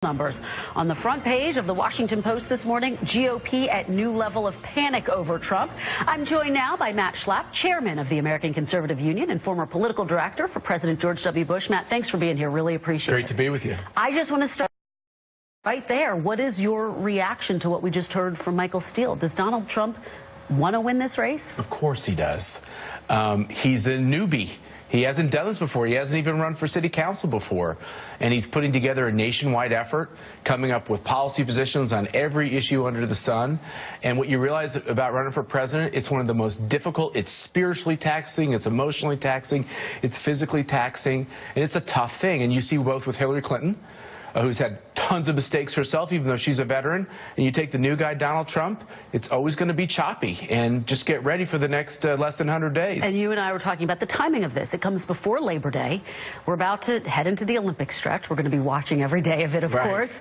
Numbers. On the front page of the Washington Post this morning, GOP at new level of panic over Trump. I'm joined now by Matt Schlapp, chairman of the American Conservative Union and former political director for President George W. Bush. Matt, thanks for being here. Really appreciate it. Great to be with you. I just want to start right there. What is your reaction to what we just heard from Michael Steele? Does Donald Trump want to win this race? Of course he does. He's a newbie. He hasn't done this before. He hasn't even run for city council before. And he's putting together a nationwide effort, coming up with policy positions on every issue under the sun. And what you realize about running for president, it's one of the most difficult. It's spiritually taxing. It's emotionally taxing. It's physically taxing. And it's a tough thing. And you see both with Hillary Clinton, who's had tons of mistakes herself, even though she's a veteran, and you take the new guy, Donald Trump, it's always going to be choppy. And just get ready for the next less than 100 days. And you and I were talking about the timing of this. It comes before Labor Day. We're about to head into the Olympic stretch. We're going to be watching every day of it, of course.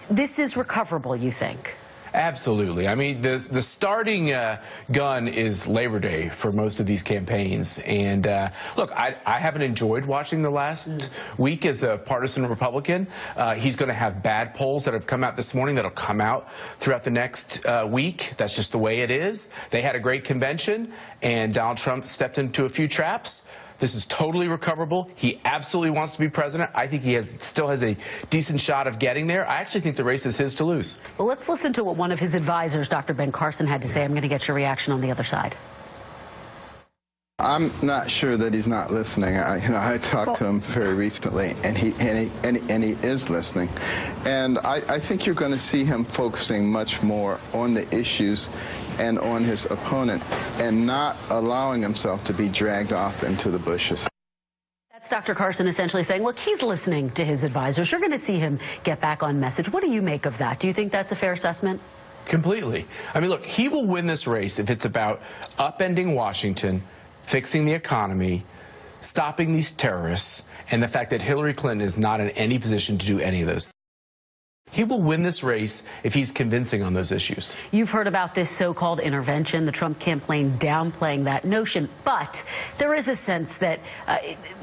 This is recoverable, you think? Absolutely. I mean, the starting gun is Labor Day for most of these campaigns. And look, I haven't enjoyed watching the last week as a partisan Republican. He's going to have bad polls that have come out this morning that'll come out throughout the next week. That's just the way it is. They had a great convention, and Donald Trump stepped into a few traps. This is totally recoverable. He absolutely wants to be president. I think he still has a decent shot of getting there. I actually think the race is his to lose. Well, let's listen to what one of his advisors, Dr. Ben Carson, had to say. I'm going to get your reaction on the other side. I'm not sure that he's not listening. I talked to him very recently, and he is listening. And I think you're going to see him focusing much more on the issues and on his opponent, and not allowing himself to be dragged off into the bushes. That's Dr. Carson essentially saying, look, he's listening to his advisors. You're going to see him get back on message. What do you make of that? Do you think that's a fair assessment? Completely. I mean, look, he will win this race if it's about upending Washington, fixing the economy, stopping these terrorists, and the fact that Hillary Clinton is not in any position to do any of those. He will win this race if he's convincing on those issues. You've heard about this so-called intervention, the Trump campaign downplaying that notion, but there is a sense that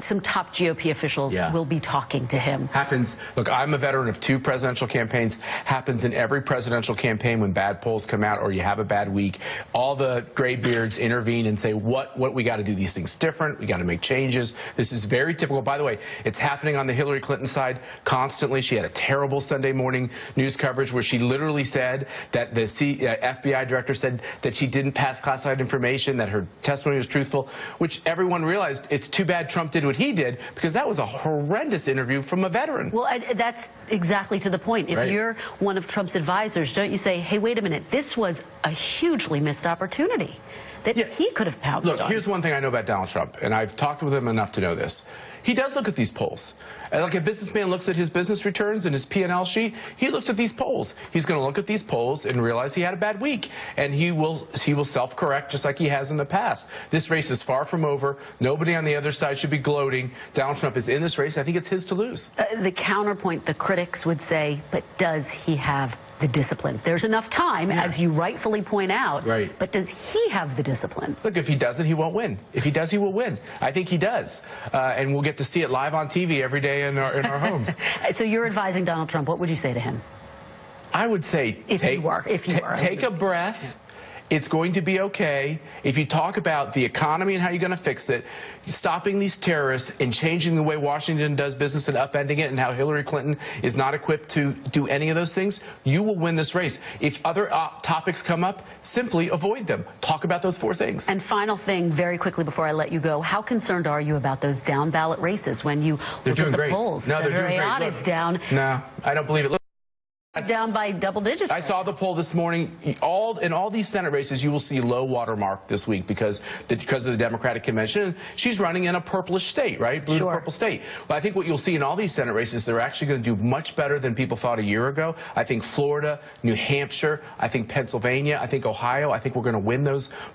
some top GOP officials will be talking to him. Happens. Look, I'm a veteran of 2 presidential campaigns. Happens in every presidential campaign when bad polls come out or you have a bad week. All the graybeards intervene and say, what we got to do these things different. We got to make changes. This is very typical. By the way, it's happening on the Hillary Clinton side constantly. She had a terrible Sunday morning news coverage where she literally said that the FBI director said that she didn't pass classified information, that her testimony was truthful, which everyone realized it's too bad Trump did what he did, because that was a horrendous interview from a veteran. Well, that's exactly to the point. If you're one of Trump's advisors, don't you say, hey, wait a minute, this was a hugely missed opportunity that he could have pounced on? Look, here's one thing I know about Donald Trump, and I've talked with him enough to know this. He does look at these polls. Like a businessman looks at his business returns and his P&L sheet, he looks at these polls. He's going to look at these polls and realize he had a bad week, and he will self-correct just like he has in the past. This race is far from over. Nobody on the other side should be gloating. Donald Trump is in this race. I think it's his to lose. The counterpoint, the critics would say, but does he have the discipline? There's enough time, as you rightfully point out, but does he have the discipline? Look, if he doesn't, he won't win. If he does, he will win. I think he does. And we'll get to see it live on TV every day in our homes. So you're advising Donald Trump. What would you say to him? I would say, take a breath. It's going to be okay. If you talk about the economy and how you're going to fix it, stopping these terrorists and changing the way Washington does business and upending it, and how Hillary Clinton is not equipped to do any of those things, you will win this race. If other topics come up, simply avoid them. Talk about those 4 things. And final thing, very quickly before I let you go, how concerned are you about those down ballot races when you look at the polls? No, they're doing great. Is down. No, I don't believe it. Look, down by double digits. I saw the poll this morning. In all these Senate races, you will see low water mark this week because of the Democratic convention. She's running in a purplish state, right? Blue to purple state. But I think what you'll see in all these Senate races, they're actually going to do much better than people thought a year ago. I think Florida, New Hampshire, I think Pennsylvania, I think Ohio, I think we're going to win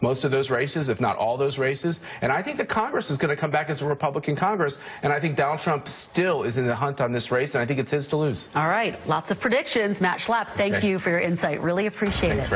most of those races, if not all those races. And I think the Congress is going to come back as a Republican Congress. And I think Donald Trump still is in the hunt on this race, and I think it's his to lose. All right. Lots of predictions. Matt Schlapp, thank you for your insight. Really appreciate it.